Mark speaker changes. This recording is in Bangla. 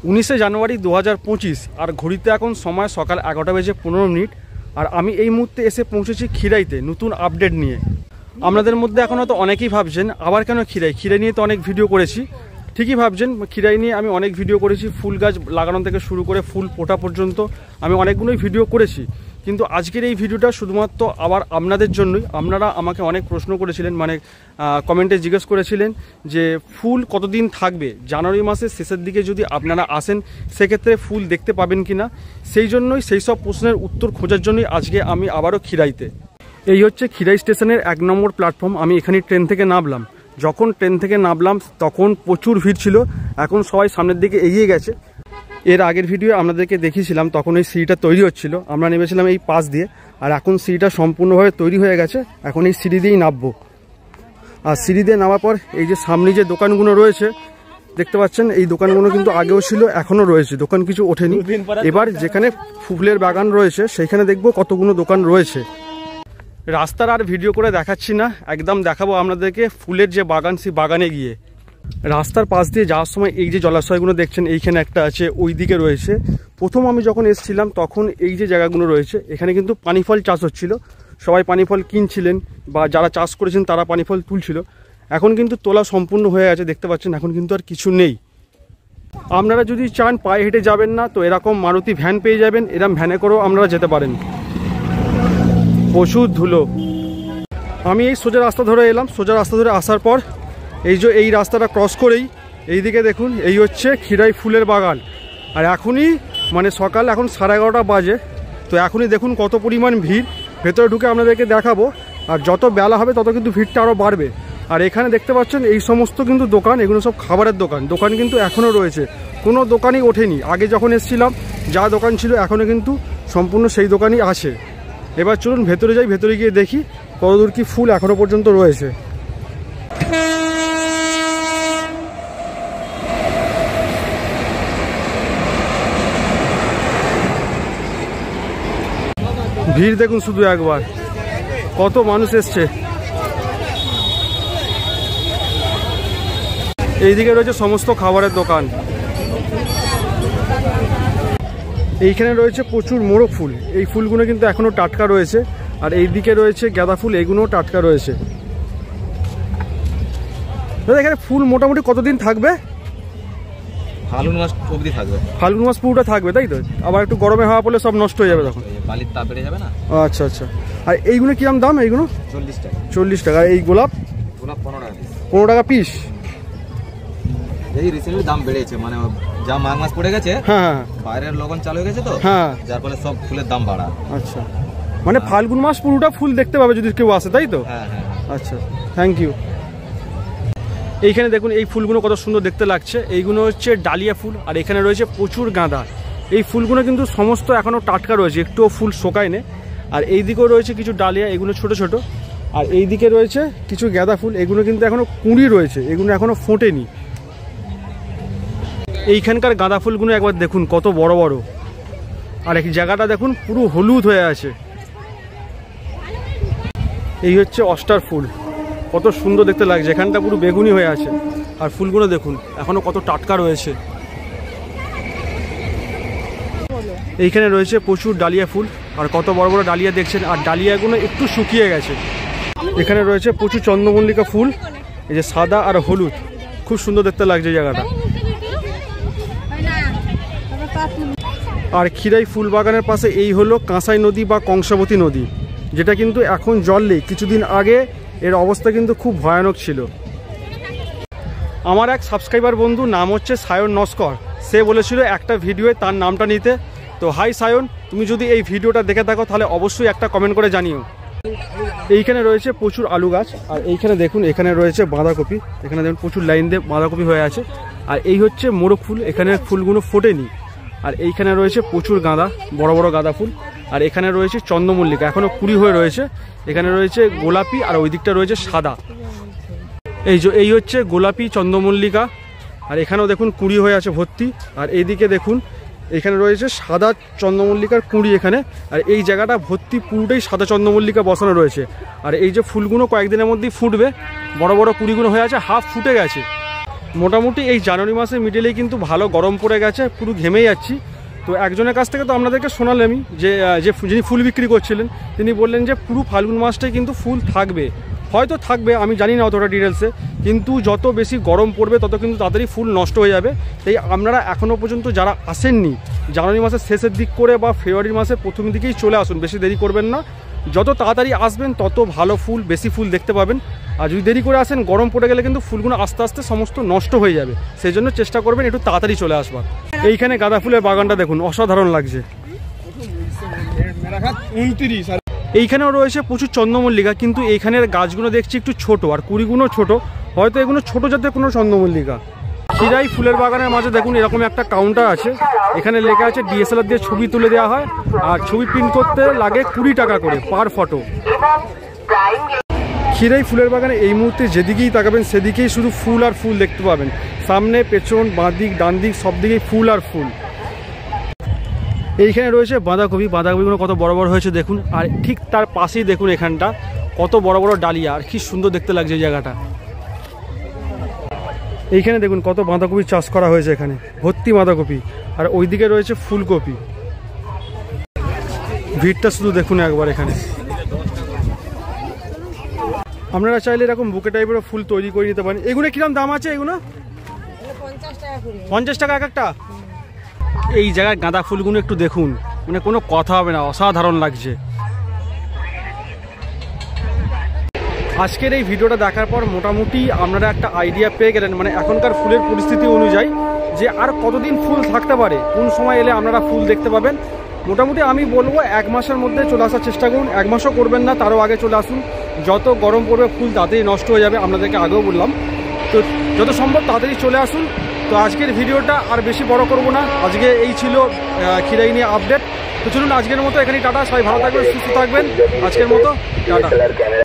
Speaker 1: 19শে জানুয়ারি 2025 আর ঘড়িতে এখন সময় সকাল 11:15। আর আমি এই মুহূর্তে এসে পৌঁছেছি খিরাইতে নতুন আপডেট নিয়ে। আপনাদের মধ্যে এখন হয়তো অনেকেই ভাবছেন আবার কেন খিরাই নিয়ে তো অনেক ভিডিও করেছি। ঠিকই ভাবছেন, খিরাই নিয়ে আমি অনেক ভিডিও করেছি, ফুল গাছ লাগানো থেকে শুরু করে ফুল ফোটা পর্যন্ত আমি অনেকগুলোই ভিডিও করেছি। কিন্তু আজকের এই ভিডিওটা শুধুমাত্র আবার আপনাদের জন্যই। আপনারা আমাকে অনেক প্রশ্ন করেছিলেন, মানে কমেন্টে জিজ্ঞেস করেছিলেন যে ফুল কতদিন থাকবে, জানুয়ারি মাসের শেষের দিকে যদি আপনারা আসেন সেক্ষেত্রে ফুল দেখতে পাবেন কি না। সেই জন্যই সেই সব প্রশ্নের উত্তর খোঁজার জন্যই আজকে আমি আবারও খিরাইতে। এই হচ্ছে খিরাই স্টেশনের 1 নম্বর প্ল্যাটফর্ম। আমি এখানে ট্রেন থেকে নামলাম। যখন ট্রেন থেকে নামলাম তখন প্রচুর ভিড় ছিল, এখন সবাই সামনের দিকে এগিয়ে গেছে। এর আগের ভিডিও আপনাদেরকে দেখিয়েছিলাম, তখন এই সিঁড়িটা তৈরি হচ্ছিল, আমরা নেমেছিলাম এই পাশ দিয়ে। আর এখন সিঁড়িটা সম্পূর্ণভাবে তৈরি হয়ে গেছে, এখন এই সিঁড়ি দিয়েই নামবো। আর সিঁড়ি দিয়ে নামার পর এই যে সামনে যে দোকানগুলো রয়েছে দেখতে পাচ্ছেন, এই দোকানগুলো কিন্তু আগেও ছিল, এখনও রয়েছে, দোকান কিছু ওঠেনি। এবার যেখানে ফুলের বাগান রয়েছে সেইখানে দেখবো কতগুলো দোকান রয়েছে। রাস্তার আর ভিডিও করে দেখাচ্ছি না, একদম দেখাবো আপনাদেরকে ফুলের যে বাগান, সেই বাগানে গিয়ে। রাস্তার পাশ দিয়ে যাওয়ার সময় এই যে জলাশয়গুলো দেখছেন, এইখানে একটা আছে, ওই দিকে রয়েছে। প্রথম আমি যখন এসেছিলাম তখন এই যে জায়গাগুলো রয়েছে এখানে কিন্তু পানি ফল চাষ হচ্ছিল, সবাই পানি ফল কিনছিলেন বা যারা চাষ করেছেন তারা পানি ফল তুলছিল। এখন কিন্তু তোলা সম্পূর্ণ হয়ে গেছে, দেখতে পাচ্ছেন এখন কিন্তু আর কিছু নেই। আপনারা যদি চান পায়ে হেঁটে যাবেন না তো এরকম মারুতি ভ্যান পেয়ে যাবেন, এরকম ভ্যানে করেও আপনারা যেতে পারেন। প্রচুর ধুলো। আমি এই সোজা রাস্তা ধরে এলাম, সোজা রাস্তা ধরে আসার পর এই যে এই রাস্তাটা ক্রস করেই এই দিকে দেখুন, এই হচ্ছে খিরাই ফুলের বাগান। আর এখনই মানে সকাল এখন 11:30 বাজে, তো এখনই দেখুন কত পরিমাণ ভিড়। ভেতরে ঢুকে আপনাদেরকে দেখাবো। আর যত বেলা হবে তত কিন্তু ভিড়টা আরও বাড়বে। আর এখানে দেখতে পাচ্ছেন এই সমস্ত কিন্তু দোকান, এগুলো সব খাবারের দোকান। দোকান কিন্তু এখনও রয়েছে, কোনো দোকানই ওঠেনি। আগে যখন এসেছিলাম যা দোকান ছিল এখনও কিন্তু সম্পূর্ণ সেই দোকানই আছে। এবার চলুন ভেতরে যাই, ভেতরে গিয়ে দেখি কতদূর কি ফুল এখনো পর্যন্ত রয়েছে। ভিড় দেখুন শুধু একবার, কত মানুষ এসছে। এইদিকে রয়েছে সমস্ত খাবারের দোকান। এইখানে রয়েছে প্রচুর মোরগ ফুল, এই ফুলগুলো কিন্তু এখনো টাটকা রয়েছে। আর এই দিকে রয়েছে গাঁদা ফুল, এইগুলোও টাটকা রয়েছে। দাদা এখানে ফুল মোটামুটি কতদিন থাকবে?
Speaker 2: ফাল্গুন মাস অবধি থাকবে।
Speaker 1: ফাল্গুন মাস পুরোটা থাকবে তাই তো? আবার একটু গরমে হাওয়া পড়লে সব নষ্ট হয়ে যাবে তখন,
Speaker 2: বালির তাপ বেড়ে যাবে না।
Speaker 1: আচ্ছা আচ্ছা। আর এইগুলো কিরম দাম? এইগুলো
Speaker 2: 40 টাকা।
Speaker 1: 40 টাকা। আর এই গোলাপ?
Speaker 2: গোলাপ 15 টাকা পিস।
Speaker 1: 15 টাকা পিস।
Speaker 2: এই রিসেন্টলি দাম বেড়েছে, মানে যা মাঘ মাস পড়ে গেছে, হ্যাঁ বাইরের লগন চালু হয়ে গেছে তো, হ্যাঁ যার ফলে সব ফুলের দাম বাড়া।
Speaker 1: আচ্ছা, মানে ফাল্গুন মাস পুরোটা ফুল দেখতে পাবে যদি কেউ আসে তাই তো?
Speaker 2: হ্যাঁ হ্যাঁ। আচ্ছা,
Speaker 1: থ্যাংক ইউ। এইখানে দেখুন এই ফুলগুলো কত সুন্দর দেখতে লাগছে, এইগুলো হচ্ছে ডালিয়া ফুল। আর এখানে রয়েছে প্রচুর গাঁদা। এই ফুলগুলো কিন্তু সমস্ত এখনও টাটকা রয়েছে, একটুও ফুল শোকায় না। আর এই দিকেও রয়েছে কিছু ডালিয়া, এগুলো ছোট ছোট। আর এই দিকে রয়েছে কিছু গাঁদা ফুল, এগুলো কিন্তু এখনও কুঁড়ি রয়েছে, এগুলো এখনও ফোটেনি। এইখানকার গাঁদা ফুলগুলো একবার দেখুন কত বড় বড়। আর এই জায়গাটা দেখুন পুরো হলুদ হয়ে আছে। এই হচ্ছে অস্টার ফুল, কত সুন্দর দেখতে লাগছে, এখানটা পুরো বেগুনি হয়ে আছে। আর ফুলগুলো দেখুন এখনো কত টাটকা রয়েছে। এইখানে রয়েছে প্রচুর ডালিয়া ফুল, আর কত বড় বড় ডালিয়া দেখছেন। আর ডালিয়াগুলো একটু শুকিয়ে গেছে। এখানে রয়েছে প্রচুর চন্দ্রমল্লিকা ফুল, এই যে সাদা আর হলুদ, খুব সুন্দর দেখতে লাগছে জায়গাটা। আর খিরাই ফুল বাগানের পাশে এই হলো কাঁসাই নদী বা কংসাবতী নদী, যেটা কিন্তু এখন জল নেই। কিছুদিন আগে এর অবস্থা কিন্তু খুব ভয়ানক ছিল। আমার এক সাবস্ক্রাইবার বন্ধু, নাম হচ্ছে সায়ন নস্কর, সে বলেছিল একটা ভিডিওয়ে তার নামটা নিতে। তো হাই সায়ন, তুমি যদি এই ভিডিওটা দেখে থাকো তাহলে অবশ্যই একটা কমেন্ট করে জানিও। এইখানে রয়েছে প্রচুর আলু গাছ। আর এইখানে দেখুন এখানে রয়েছে বাঁধাকপি, এখানে দেখুন প্রচুর লাইন দিয়ে বাঁধাকপি হয়ে আছে। আর এই হচ্ছে মোরগ ফুল, এখানে ফুলগুলো ফোটেনি। আর এইখানে রয়েছে প্রচুর গাঁদা, বড় বড় গাঁদা ফুল। আর এখানে রয়েছে চন্দ্রমল্লিকা, এখনও কুড়ি হয়ে রয়েছে। এখানে রয়েছে গোলাপি, আর ওই দিকটা রয়েছে সাদা। এই হচ্ছে গোলাপি চন্দ্রমল্লিকা। আর এখানেও দেখুন কুড়ি হয়ে আছে ভর্তি। আর এইদিকে দেখুন এখানে রয়েছে সাদা চন্দ্রমল্লিকার কুঁড়ি এখানে। আর এই জায়গাটা ভর্তি পুরোটাই সাদা চন্দ্রমল্লিকা বসানো রয়েছে। আর এই যে ফুলগুলো কয়েকদিনের মধ্যেই ফুটবে, বড় বড় কুঁড়িগুলো হয়ে আছে, হাফ ফুটে গেছে। মোটামুটি এই জানুয়ারি মাসের মিডলেই কিন্তু ভালো গরম পড়ে গেছে, পুরো ঘেমে যাচ্ছি। তো একজনের কাছ থেকে তো আপনাদেরকে শোনালামই যে যিনি ফুল বিক্রি করছিলেন তিনি বললেন যে পুরো ফাল্গুন মাসটাই কিন্তু ফুল থাকবে, হয়তো থাকবে, আমি জানি না অতটা ডিটেলসে, কিন্তু যত বেশি গরম পড়বে তত কিন্তু তাড়াতাড়ি ফুল নষ্ট হয়ে যাবে। তাই আপনারা এখনও পর্যন্ত যারা আসেননি জানুয়ারি মাসের শেষের দিক করে বা ফেব্রুয়ারি মাসের প্রথম দিকেই চলে আসুন, বেশি দেরি করবেন না। যত তাড়াতাড়ি আসবেন তত ভালো ফুল, বেশি ফুল দেখতে পাবেন। আর যদি দেরি করে আসেন গরম পড়ে গেলে কিন্তু ফুলগুলো আস্তে আস্তে সমস্ত নষ্ট হয়ে যাবে, সেই জন্য চেষ্টা করবেন একটু তাড়াতাড়ি চলে আসবার। এইখানে গাঁদা ফুলের বাগানটা দেখুন, অসাধারণ লাগছে। এইখানেও রয়েছে প্রচুর চন্দ্রমল্লিকা, কিন্তু এইখানের গাছগুলো দেখছি একটু ছোট আর কুড়িগুলো ছোট, হয়তো এগুলো ছোট জাতের কোনো চন্দ্রমল্লিকা। খিরাই ফুলের বাগানের মাঝে দেখুন এরকম একটা কাউন্টার আছে, এখানে লেখা আছে ডিএসএলআর দিয়ে ছবি তুলে দেওয়া হয় আর ছবি প্রিন্ট করতে লাগে 20 টাকা করে পার ফটো। খিরাই ফুলের বাগানে এই মুহূর্তে যেদিকেই তাকাবেন সেদিকেই শুধু ফুল আর ফুল দেখতে পাবেন, সামনে পেছন বাঁ দিক ডান দিক সব দিকেই ফুল আর ফুল। এইখানে রয়েছে বাঁধাকপি, বাঁধাকপিগুলো কত বড় বড় হয়েছে দেখুন, আর ঠিক তার পাশেই দেখুন এখানটা কত বড় বড় ডালিয়া, আর কি সুন্দর দেখতে লাগছে এই জায়গাটা। এইখানে দেখুন কত বাঁধাকপি চাষ করা হয়েছে, এখানে ভর্তি বাঁধাকপি, আর ওইদিকে রয়েছে ফুলকপি। ভিড়টা শুধু দেখুন একবার এখানে। আপনারা চাইলে এরকম বুকে টাইপের ফুল তৈরি করে নিতে পারেন। এগুলো কিরকম দাম আছে? এগুলো 50 টাকা এক একটা। এই জায়গায় গাঁদা ফুলগুলো একটু দেখুন, মানে কোনো কথা হবে না, অসাধারণ লাগছে। আজকের এই ভিডিওটা দেখার পর মোটামুটি আপনারা একটা আইডিয়া পেয়ে গেলেন, মানে এখনকার ফুলের পরিস্থিতি অনুযায়ী যে আর কতদিন ফুল থাকতে পারে, কোন সময় এলে আপনারা ফুল দেখতে পাবেন। মোটামুটি আমি বলবো 1 মাসের মধ্যে চলে আসার চেষ্টা করুন, 1 মাসও করবেন না, তারও আগে চলে আসুন। যত গরম পড়বে ফুল তাড়াতাড়ি নষ্ট হয়ে যাবে, আপনাদেরকে আগেও বললাম। তো যত সম্ভব তাড়াতাড়ি চলে আসুন। তো আজকের ভিডিওটা আর বেশি বড় করব না, আজকে এই ছিল খিরাই নিয়ে আপডেট। তো চলুন আজকের মতো এখানেই টাটা, সবাই ভালো থাকবেন, সুস্থ থাকবেন, আজকের মতো টাটা।